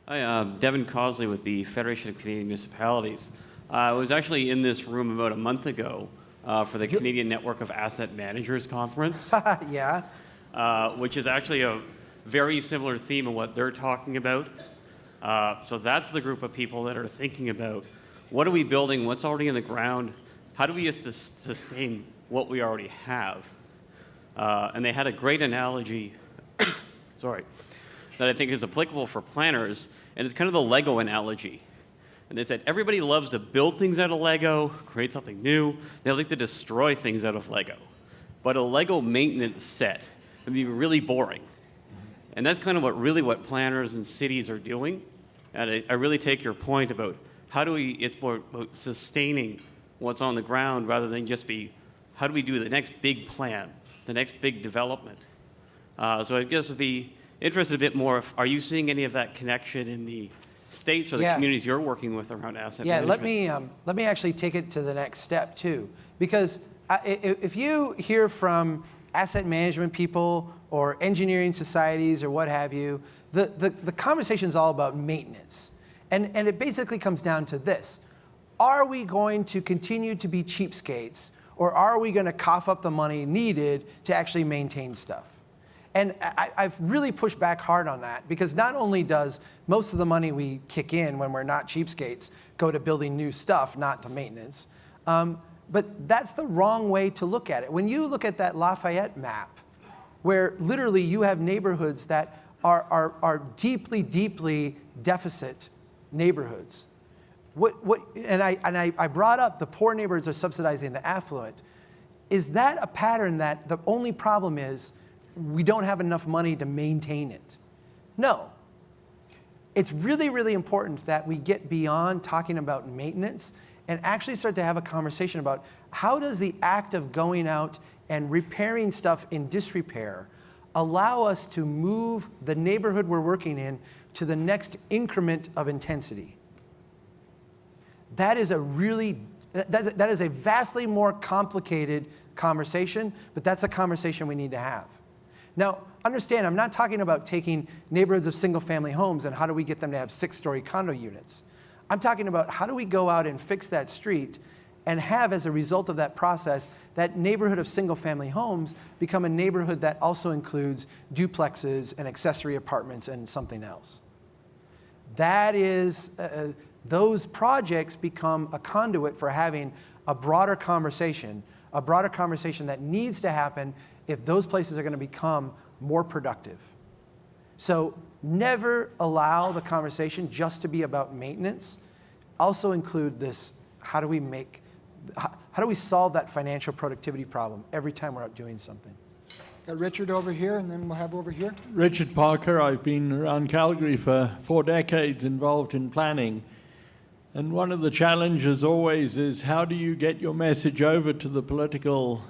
Hi, Devin Cosley with the Federation of Canadian Municipalities. I was actually in this room about a month ago for the Canadian Network of Asset Managers Conference. Yeah. Which is actually a very similar theme of what they're talking about. So that's the group of people that are thinking about what are we building, what's already in the ground, how do we just sustain what we already have? And they had a great analogy, sorry, that I think is applicable for planners, and it's kind of the Lego analogy. And they said everybody loves to build things out of Lego, create something new. They like to destroy things out of Lego. But a Lego maintenance set would be really boring. And that's kind of what planners and cities are doing. And I really take your point about it's more about sustaining what's on the ground rather than just how do we do the next big plan, the next big development. So I guess I'd be interested a bit more, are you seeing any of that connection in the states or the communities you're working with around asset management? Let me actually take it to the next step too. Because if you hear from asset management people or engineering societies or what have you, the conversation is all about maintenance. And it basically comes down to this. Are we going to continue to be cheapskates, or are we going to cough up the money needed to actually maintain stuff? And I've really pushed back hard on that, because not only does most of the money we kick in when we're not cheapskates go to building new stuff, not to maintenance, but that's the wrong way to look at it. When you look at that Lafayette map, where literally you have neighborhoods that are deeply, deeply deficit neighborhoods, and I brought up the poor neighborhoods are subsidizing the affluent. Is that a pattern that the only problem is we don't have enough money to maintain it? No. It's really, really important that we get beyond talking about maintenance and actually start to have a conversation about how does the act of going out and repairing stuff in disrepair allow us to move the neighborhood we're working in to the next increment of intensity. That is a vastly more complicated conversation, but that's a conversation we need to have. Now, understand, I'm not talking about taking neighborhoods of single-family homes and how do we get them to have 6-story condo units. I'm talking about how do we go out and fix that street and have, as a result of that process, that neighborhood of single-family homes become a neighborhood that also includes duplexes and accessory apartments and something else. That is, those projects become a conduit for having a broader conversation that needs to happen if those places are going to become more productive. So never allow the conversation just to be about maintenance. Also include this, how do we solve that financial productivity problem every time we're out doing something? Got Richard over here, and then we'll have over here. Richard Parker. I've been around Calgary for 4 decades involved in planning. And one of the challenges always is how do you get your message over to the political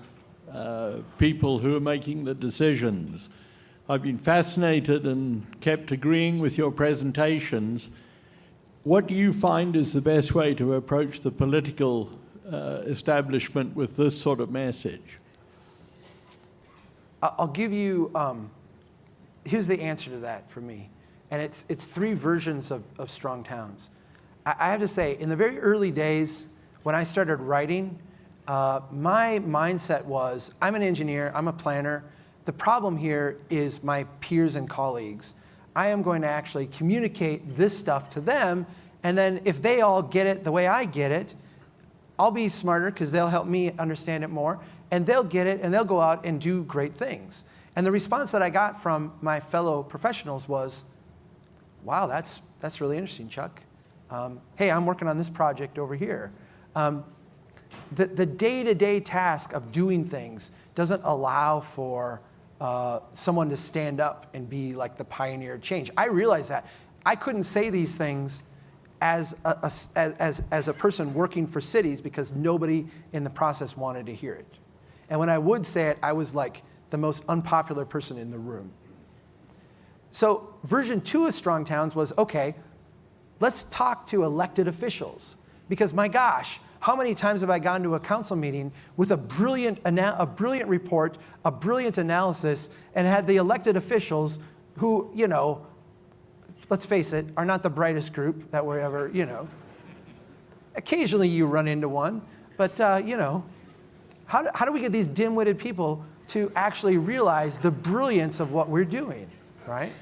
people who are making the decisions? I've been fascinated and kept agreeing with your presentations. What do you find is the best way to approach the political establishment with this sort of message? I'll give you, here's the answer to that for me. And it's 3 versions of strong towns. I have to say, in the very early days, when I started writing, my mindset was, I'm an engineer, I'm a planner. The problem here is my peers and colleagues. I am going to actually communicate this stuff to them, and then if they all get it the way I get it, I'll be smarter because they'll help me understand it more, and they'll get it, and they'll go out and do great things. And the response that I got from my fellow professionals was, wow, that's really interesting, Chuck. Hey, I'm working on this project over here. The day-to-day task of doing things doesn't allow for someone to stand up and be like the pioneer of change. I realize that. I couldn't say these things as a person working for cities because nobody in the process wanted to hear it. And when I would say it, I was like the most unpopular person in the room. So version 2 of Strong Towns was, okay, let's talk to elected officials. Because my gosh, how many times have I gone to a council meeting with a brilliant report, a brilliant analysis, and had the elected officials who, let's face it, are not the brightest group that we're ever, Occasionally you run into one, but how do we get these dim-witted people to actually realize the brilliance of what we're doing, right?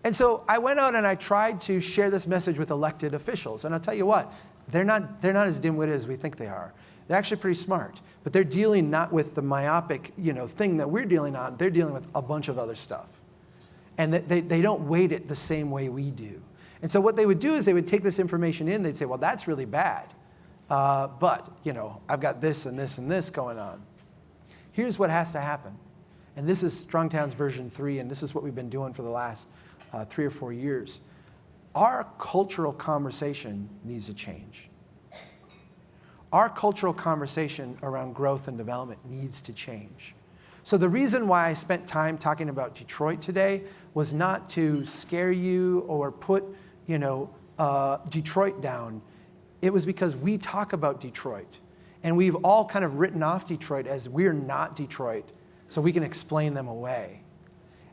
And so I went out and I tried to share this message with elected officials, and I'll tell you what, they're not as dim-witted as we think they are. They're actually pretty smart, but they're dealing not with the myopic, thing that we're dealing on. They're dealing with a bunch of other stuff, and they don't weight it the same way we do. And so what they would do is they would take this information in. They'd say, well, that's really bad, but I've got this and this and this going on. Here's what has to happen, and this is Strongtown's version 3, and this is what we've been doing for the last 3 or 4 years. Our cultural conversation needs to change. Our cultural conversation around growth and development needs to change. So the reason why I spent time talking about Detroit today was not to scare you or put, Detroit down. It was because we talk about Detroit, and we've all kind of written off Detroit as we're not Detroit, so we can explain them away.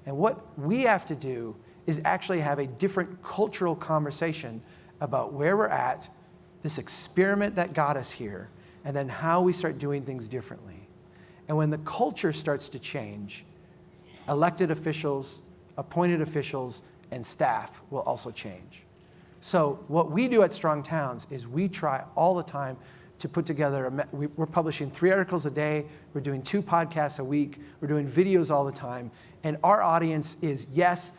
And what we have to do is actually have a different cultural conversation about where we're at, this experiment that got us here, and then how we start doing things differently. And when the culture starts to change, elected officials, appointed officials, and staff will also change. So what we do at Strong Towns is we try all the time to put together, we're publishing 3 articles a day, we're doing 2 podcasts a week, we're doing videos all the time, and our audience is, yes,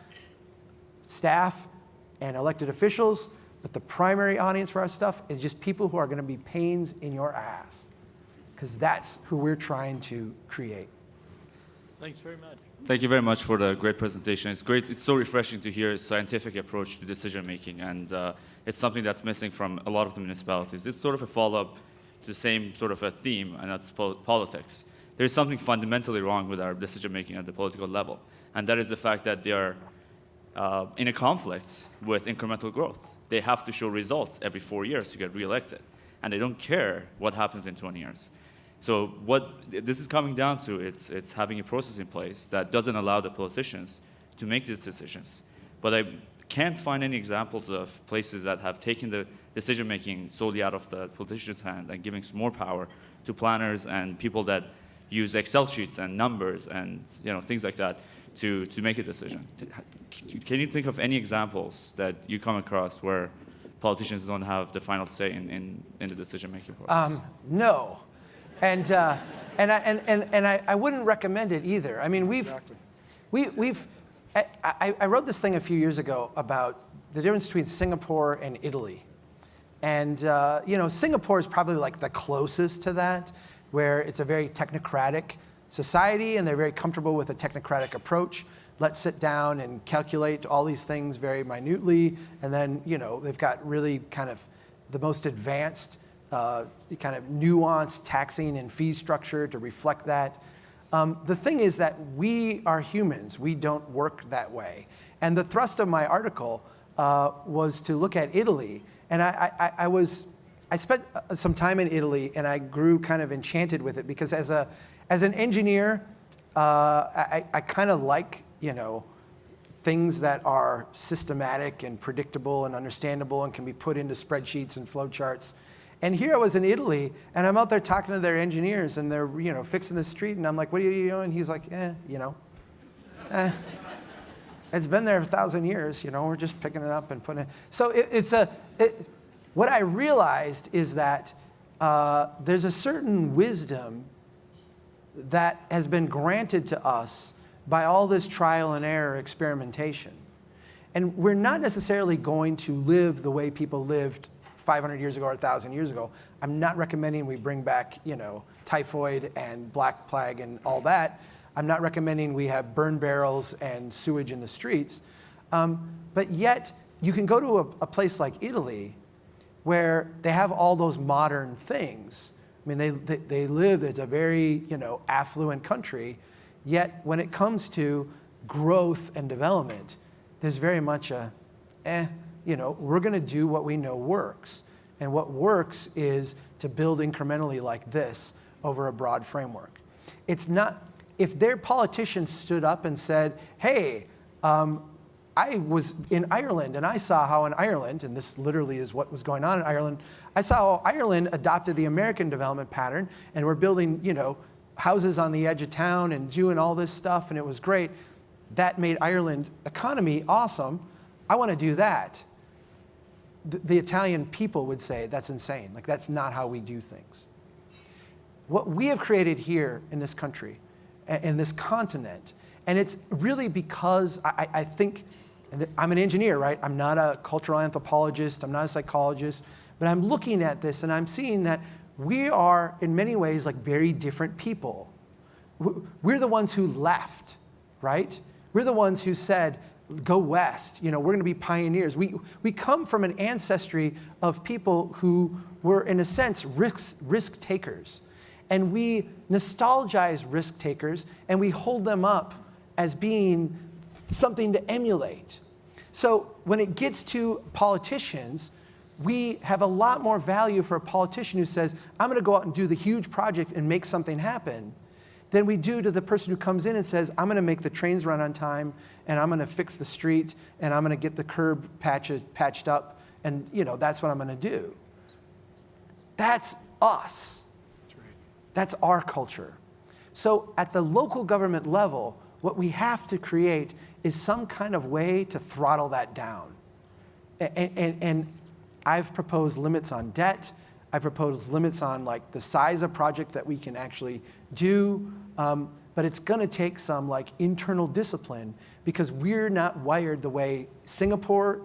staff and elected officials, but the primary audience for our stuff is just people who are going to be pains in your ass, because that's who we're trying to create. Thanks very much. Thank you very much for the great presentation. It's great. It's so refreshing to hear a scientific approach to decision making, and it's something that's missing from a lot of the municipalities. It's sort of a follow-up to the same sort of a theme, and that's politics. There's something fundamentally wrong with our decision making at the political level, and that is the fact that they are in a conflict with incremental growth. They have to show results every 4 years to get reelected, and they don't care what happens in 20 years. So what this is coming down to, it's having a process in place that doesn't allow the politicians to make these decisions. But I can't find any examples of places that have taken the decision-making solely out of the politician's hand and giving some more power to planners and people that use Excel sheets and numbers and things like that to make a decision. Can you think of any examples that you come across where politicians don't have the final say in the decision-making process? No. And I wouldn't recommend it either. I mean, I wrote this thing a few years ago about the difference between Singapore and Italy. And, Singapore is probably like the closest to that, where it's a very technocratic society and they're very comfortable with a technocratic approach. Let's sit down and calculate all these things very minutely. And then, they've got really kind of the most advanced kind of nuanced taxing and fee structure to reflect that. The thing is that we are humans. We don't work that way. And the thrust of my article was to look at Italy. And I spent some time in Italy, and I grew kind of enchanted with it because as an engineer, I kind of like, things that are systematic and predictable and understandable and can be put into spreadsheets and flowcharts. And here I was in Italy, and I'm out there talking to their engineers, and they're fixing the street, and I'm like, what are you doing? He's like, it's been there 1,000 years, we're just picking it up and putting it. So what I realized is that there's a certain wisdom that has been granted to us by all this trial and error experimentation. And we're not necessarily going to live the way people lived 500 years ago or 1,000 years ago. I'm not recommending we bring back, typhoid and black plague and all that. I'm not recommending we have burn barrels and sewage in the streets. But yet, you can go to a place like Italy where they have all those modern things. I mean, they live, it's a very, affluent country. Yet, when it comes to growth and development, there's very much we're going to do what we know works. And what works is to build incrementally like this over a broad framework. It's not, if their politicians stood up and said, hey, I was in Ireland, and I saw how in Ireland, and this literally is what was going on in Ireland, I saw how Ireland adopted the American development pattern, and we're building, houses on the edge of town and doing all this stuff, and it was great. That made Ireland economy awesome. I want to do that. The Italian people would say, that's insane. Like, that's not how we do things. What we have created here in this country, in this continent, and it's really because I think, and I'm an engineer, right? I'm not a cultural anthropologist, I'm not a psychologist, but I'm looking at this and I'm seeing that we are, in many ways, like very different people. We're the ones who left, right? We're the ones who said, go west, we're going to be pioneers. We come from an ancestry of people who were, in a sense, risk takers. And we nostalgize risk takers, and we hold them up as being something to emulate. So when it gets to politicians, we have a lot more value for a politician who says, I'm going to go out and do the huge project and make something happen, than we do to the person who comes in and says, I'm going to make the trains run on time, and I'm going to fix the street, and I'm going to get the curb patched up, and that's what I'm going to do. That's us. That's our culture. So at the local government level, what we have to create is some kind of way to throttle that down. And I've proposed limits on debt. I proposed limits on like the size of project that we can actually do. But it's going to take some like internal discipline, because we're not wired the way Singapore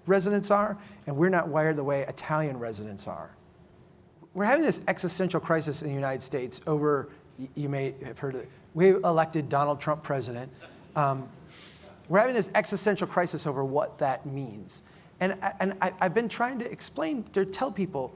residents are, and we're not wired the way Italian residents are. We're having this existential crisis in the United States over, you may have heard of it, we elected Donald Trump president. We're having this existential crisis over what that means. And I've been trying to explain, to tell people,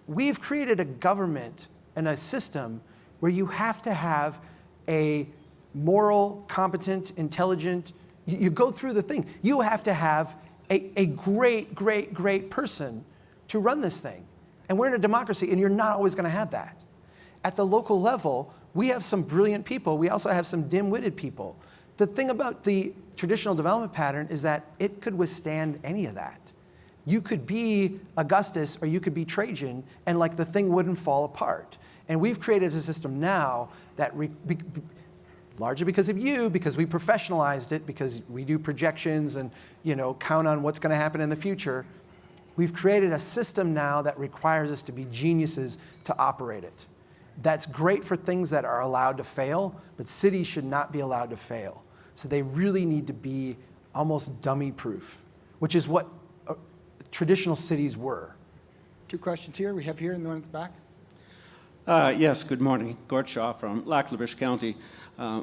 we've created a government and a system where you have to have a moral, competent, intelligent, you go through the thing. You have to have a great, great, great person to run this thing. And we're in a democracy, and you're not always going to have that. At the local level, we have some brilliant people. We also have some dim-witted people. The thing about the traditional development pattern is that it could withstand any of that. You could be Augustus or you could be Trajan, and like the thing wouldn't fall apart. And we've created a system now that, largely because of you, because we professionalized it, because we do projections and count on what's going to happen in the future, we've created a system now that requires us to be geniuses to operate it. That's great for things that are allowed to fail, but cities should not be allowed to fail. So they really need to be almost dummy-proof, which is what traditional cities were. Two questions here. We have here and the one at the back. Yes, good morning. Gord Shaw from Lac-La-Biche County.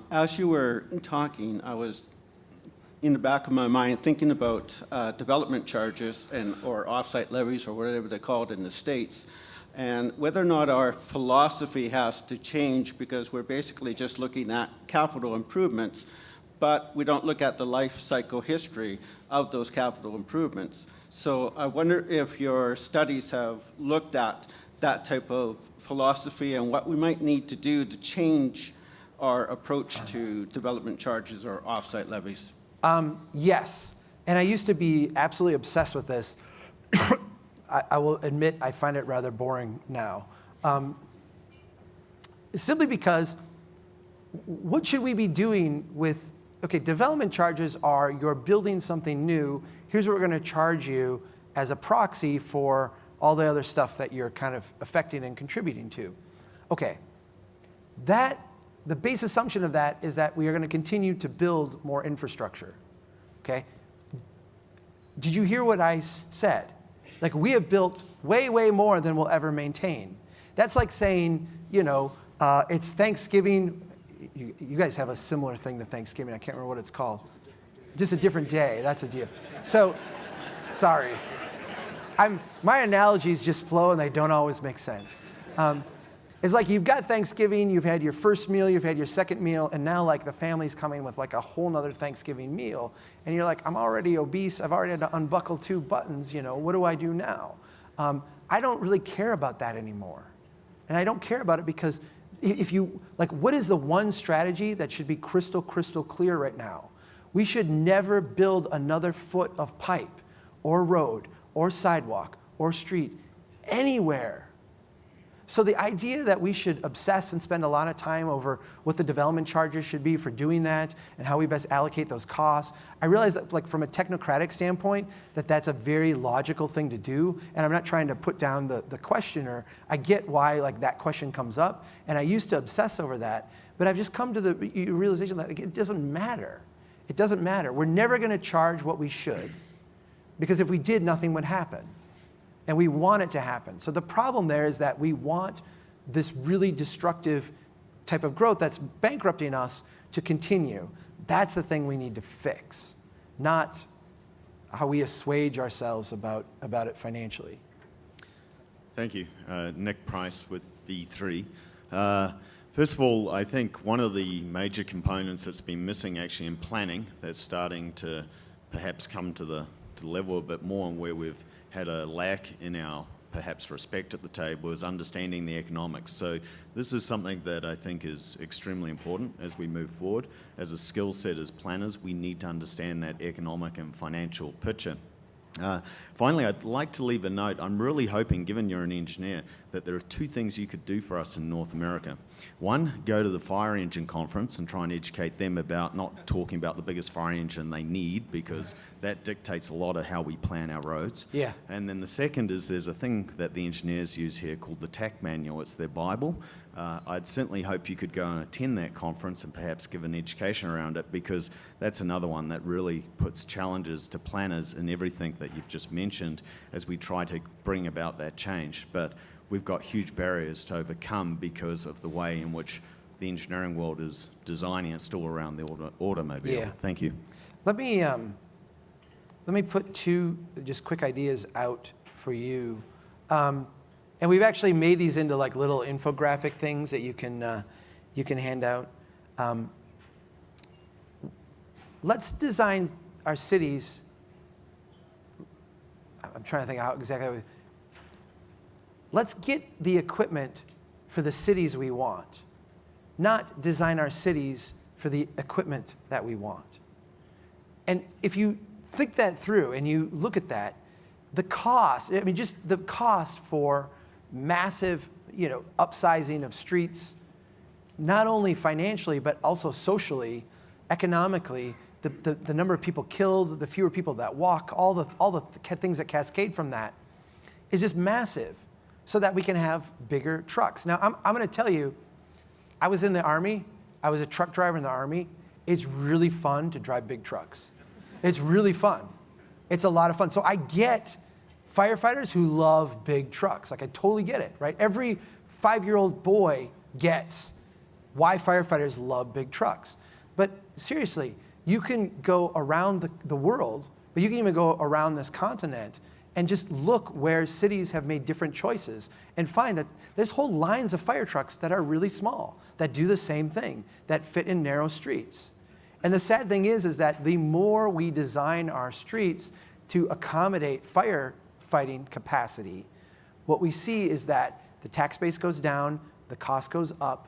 As you were talking, I was in the back of my mind thinking about development charges or offsite levies or whatever they call it in the States, and whether or not our philosophy has to change, because we're basically just looking at capital improvements, but we don't look at the life cycle history of those capital improvements. So I wonder if your studies have looked at that type of philosophy and what we might need to do to change our approach to development charges or offsite levies. Yes, and I used to be absolutely obsessed with this. I will admit I find it rather boring now. Simply because what should we be doing with, okay, development charges are you're building something new, here's what we're going to charge you as a proxy for all the other stuff that you're kind of affecting and contributing to. Okay, the base assumption of that is that we are going to continue to build more infrastructure, okay? Did you hear what I said? Like, we have built way, way more than we'll ever maintain. That's like saying, it's Thanksgiving. You guys have a similar thing to Thanksgiving. I can't remember what it's called. Just a different day. That's a deal. So, sorry. My analogies just flow, and they don't always make sense. It's like you've got Thanksgiving, you've had your first meal, you've had your second meal, and now like the family's coming with like a whole nother Thanksgiving meal. And you're like, I'm already obese, I've already had to unbuckle 2 buttons, what do I do now? I don't really care about that anymore. And I don't care about it because if you, like, what is the one strategy that should be crystal, crystal clear right now? We should never build another foot of pipe or road or sidewalk or street anywhere. So the idea that we should obsess and spend a lot of time over what the development charges should be for doing that and how we best allocate those costs, I realize that, like, from a technocratic standpoint, that that's a very logical thing to do, and I'm not trying to put down the questioner. I get why, like, that question comes up, and I used to obsess over that, but I've just come to the realization that it doesn't matter. It doesn't matter. We're never going to charge what we should, because if we did, nothing would happen. And we want it to happen. So the problem there is that we want this really destructive type of growth that's bankrupting us to continue. That's the thing we need to fix, not how we assuage ourselves about it financially. Thank you. Nick Price with V3. First of all, I think one of the major components that's been missing actually in planning that's starting to perhaps come to the level a bit more, and where we've had a lack in our perhaps respect at the table, is understanding the economics. So this is something that I think is extremely important as we move forward. As a skill set as planners, we need to understand that economic and financial picture. Finally, I'd like to leave a note. I'm really hoping, given you're an engineer, that there are two things you could do for us in North America. One, go to the fire engine conference and try and educate them about not talking about the biggest fire engine they need, because that dictates a lot of how we plan our roads. Yeah. And then the second is there's a thing that the engineers use here called the TAC manual. It's their Bible. I'd certainly hope you could go and attend that conference and perhaps give an education around it, because that's another one that really puts challenges to planners in everything that you've just mentioned as we try to bring about that change. But we've got huge barriers to overcome because of the way in which the engineering world is designing it still around the automobile. Yeah. Thank you. Let me put two just quick ideas out for you. And we've actually made these into like little infographic things that you can hand out. Let's design our cities. I'm trying to think how exactly. Let's get the equipment for the cities we want, not design our cities for the equipment that we want. And if you think that through and you look at that, the cost, I mean, just the cost for massive, upsizing of streets, not only financially, but also socially, economically, the number of people killed, the fewer people that walk, all the things that cascade from that is just massive, so that we can have bigger trucks. Now, I'm going to tell you, I was in the Army. I was a truck driver in the Army. It's really fun to drive big trucks. It's really fun. It's a lot of fun. So I get firefighters who love big trucks. Like, I totally get it, right? Every 5-year-old boy gets why firefighters love big trucks. But seriously, you can go around the world, but you can even go around this continent and just look where cities have made different choices and find that there's whole lines of fire trucks that are really small, that do the same thing, that fit in narrow streets. And the sad thing is that the more we design our streets to accommodate firefighting capacity, what we see is that the tax base goes down, the cost goes up,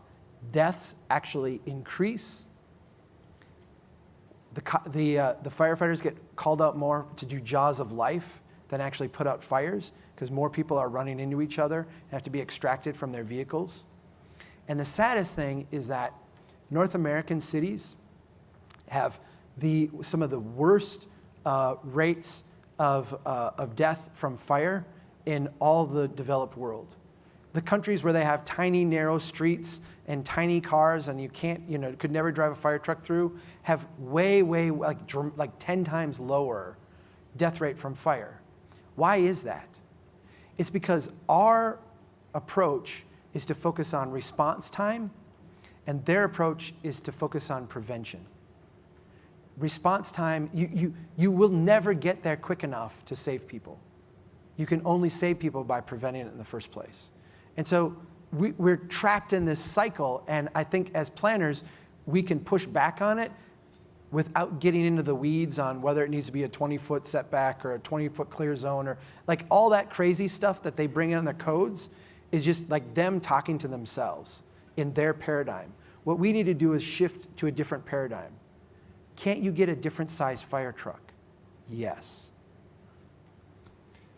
deaths actually increase. The firefighters get called out more to do jaws of life than actually put out fires, because more people are running into each other and have to be extracted from their vehicles. And the saddest thing is that North American cities have some of the worst rates of death from fire in all the developed world. The countries where they have tiny, narrow streets and tiny cars, and you can't, could never drive a fire truck through, have way, like 10 times lower death rate from fire. Why is that? It's because our approach is to focus on response time, and their approach is to focus on prevention. Response time, you will never get there quick enough to save people. You can only save people by preventing it in the first place. And so we're trapped in this cycle, and I think as planners, we can push back on it without getting into the weeds on whether it needs to be a 20-foot setback or a 20-foot clear zone, or like all that crazy stuff that they bring in their codes is just like them talking to themselves in their paradigm. What we need to do is shift to a different paradigm. Can't you get a different size fire truck? Yes.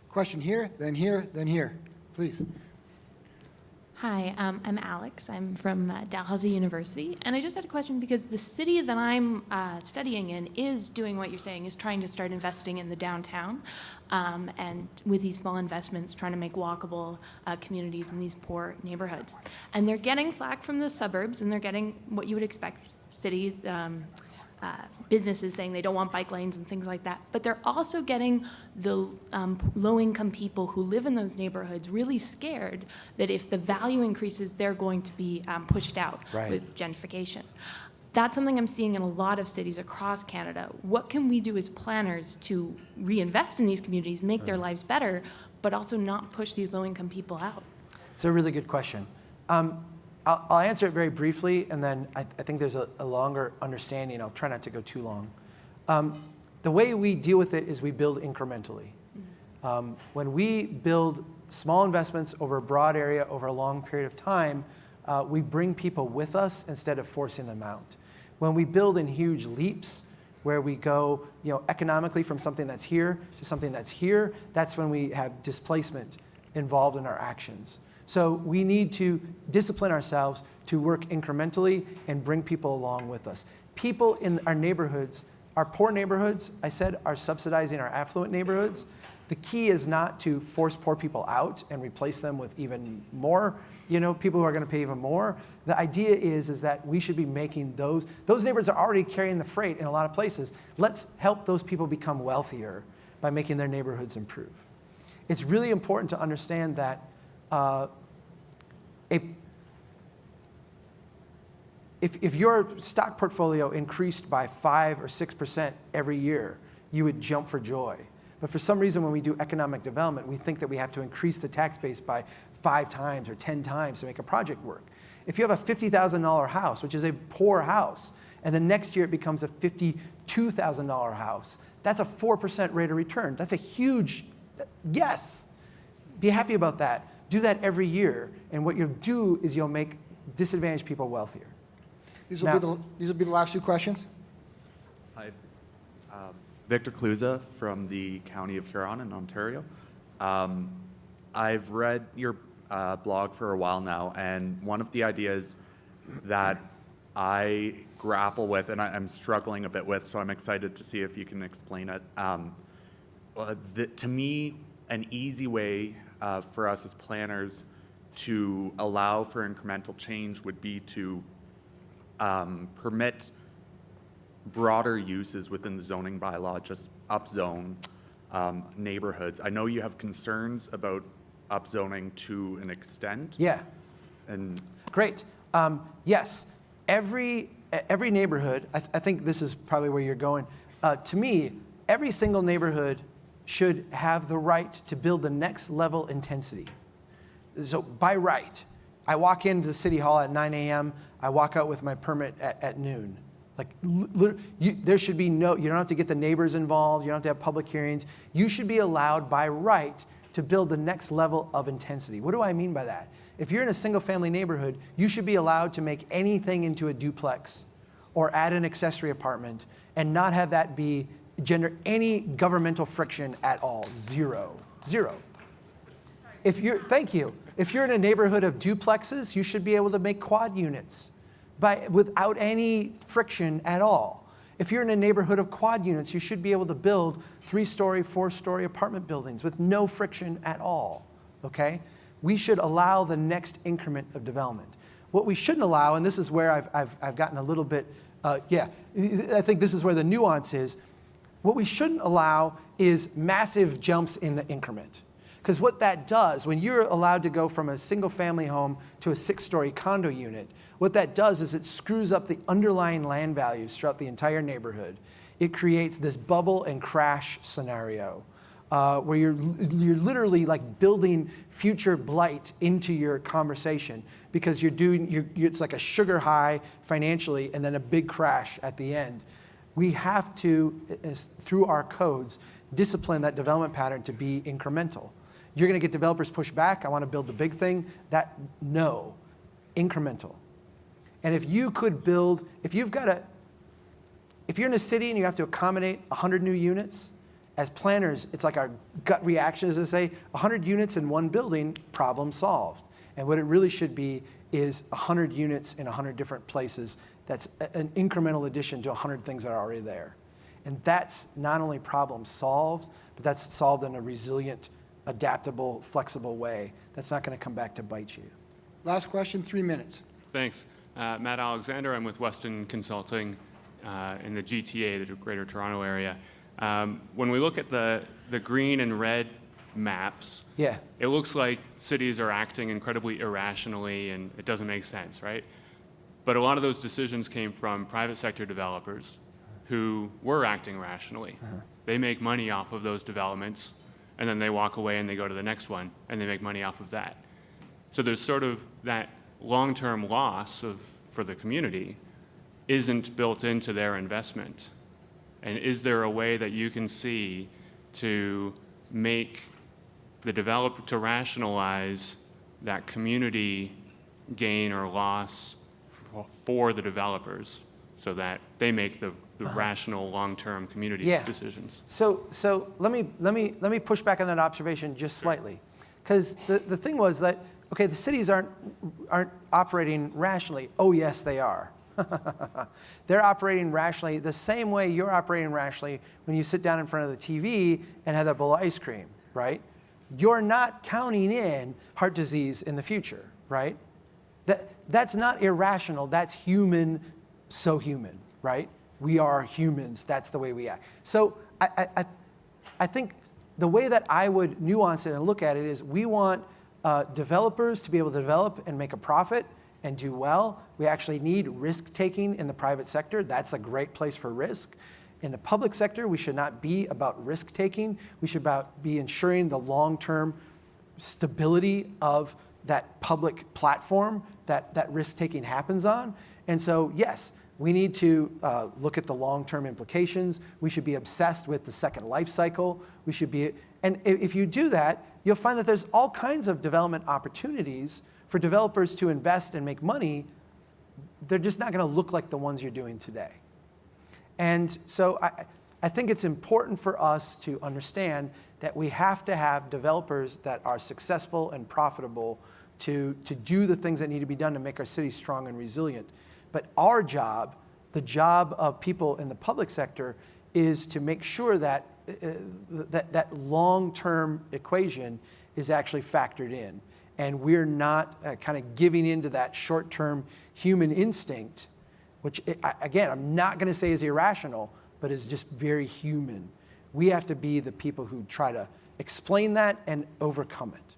Question here, then here, then here. Please. Hi, I'm Alex. I'm from Dalhousie University, and I just had a question because the city that I'm studying in is doing what you're saying, is trying to start investing in the downtown, and with these small investments, trying to make walkable communities in these poor neighborhoods. And they're getting flack from the suburbs, and they're getting what you would expect city businesses saying they don't want bike lanes and things like that. But they're also getting the low-income people who live in those neighborhoods really scared that if the value increases, they're going to be pushed out with gentrification. That's something I'm seeing in a lot of cities across Canada. What can we do as planners to reinvest in these communities, make their lives better, but also not push these low-income people out? It's a really good question. I'll answer it very briefly, and then I think there's a longer understanding. I'll try not to go too long. The way we deal with it is we build incrementally. When we build small investments over a broad area over a long period of time, we bring people with us instead of forcing them out. When we build in huge leaps, where we go economically from something that's here to something that's here, that's when we have displacement involved in our actions. So we need to discipline ourselves to work incrementally and bring people along with us. People in our neighborhoods, our poor neighborhoods, I said, are subsidizing our affluent neighborhoods. The key is not to force poor people out and replace them with even more, people who are going to pay even more. The idea is that we should be making those neighborhoods are already carrying the freight in a lot of places. Let's help those people become wealthier by making their neighborhoods improve. It's really important to understand that if your stock portfolio increased by 5 or 6% every year, you would jump for joy. But for some reason, when we do economic development, we think that we have to increase the tax base by 5 times or 10 times to make a project work. If you have a $50,000 house, which is a poor house, and the next year it becomes a $52,000 house, that's a 4% rate of return. That's a huge yes. Be happy about that. Do that every year, and what you'll do is you'll make disadvantaged people wealthier. These will be the last 2 questions. Hi, Victor Cluza from the County of Huron in Ontario. I've read your blog for a while now, and one of the ideas that I grapple with, and I'm struggling a bit with, so I'm excited to see if you can explain it. To me, an easy way for us as planners to allow for incremental change would be to permit broader uses within the zoning bylaw, just upzone neighborhoods. I know you have concerns about upzoning to an extent. Yeah. And great. Yes, every neighborhood, I think this is probably where you're going. To me, every single neighborhood should have the right to build the next level intensity. So by right, I walk into the city hall at 9 a.m., I walk out with my permit at noon. There should be you don't have to get the neighbors involved, you don't have to have public hearings. You should be allowed by right to build the next level of intensity. What do I mean by that? If you're in a single family neighborhood, you should be allowed to make anything into a duplex or add an accessory apartment and not have that be gender any governmental friction at all. Zero. Thank you. If you're in a neighborhood of duplexes, you should be able to make quad units without any friction at all. If you're in a neighborhood of quad units, you should be able to build 3-story, 4-story apartment buildings with no friction at all, okay? We should allow the next increment of development. What we shouldn't allow, and this is where I've gotten a little bit, I think this is where the nuance is. What we shouldn't allow is massive jumps in the increment. Because what that does, when you're allowed to go from a single family home to a 6-story condo unit, what that does is it screws up the underlying land values throughout the entire neighborhood. It creates this bubble and crash scenario where you're literally like building future blight into your conversation because it's like a sugar high financially and then a big crash at the end. We have to, through our codes, discipline that development pattern to be incremental. You're going to get developers push back. I want to build the big thing. Incremental. And if you've got if you're in a city and you have to accommodate 100 new units, as planners, it's like our gut reaction is to say 100 units in one building, problem solved. And what it really should be is 100 units in 100 different places. That's an incremental addition to 100 things that are already there. And that's not only problem solved, but that's solved in a resilient, adaptable, flexible way. That's not going to come back to bite you. Last question, 3 minutes. Thanks. Matt Alexander, I'm with Weston Consulting in the GTA, the Greater Toronto Area. When we look at the green and red maps, Yeah. it looks like cities are acting incredibly irrationally and it doesn't make sense, right? But a lot of those decisions came from private sector developers who were acting rationally. They make money off of those developments and then they walk away and they go to the next one and they make money off of that. So there's sort of that long-term loss for the community isn't built into their investment. And is there a way that you can see to make the developer, to rationalize that community gain or loss for the developers so that they make the rational long-term community decisions? So let me push back on that observation just slightly, because the thing was that, okay, the cities aren't operating rationally. Oh yes, they are. They're operating rationally the same way you're operating rationally when you sit down in front of the TV and have that bowl of ice cream, right? You're not counting in heart disease in the future, right? That's not irrational. That's human, so human, right? We are humans. That's the way we act. So I think the way that I would nuance it and look at it is we want developers to be able to develop and make a profit and do well. We actually need risk-taking in the private sector. That's a great place for risk. In the public sector, we should not be about risk-taking. We should be ensuring the long-term stability of that public platform that risk-taking happens on. And so, yes, we need to look at the long-term implications. We should be obsessed with the second life cycle. We should be, and if you do that, you'll find that there's all kinds of development opportunities for developers to invest and make money. They're just not going to look like the ones you're doing today. And so I think it's important for us to understand that we have to have developers that are successful and profitable to do the things that need to be done to make our cities strong and resilient. But our job, the job of people in the public sector, is to make sure that that long-term equation is actually factored in. And we're not kind of giving into that short-term human instinct, which, again, I'm not going to say is irrational, but is just very human. We have to be the people who try to explain that and overcome it.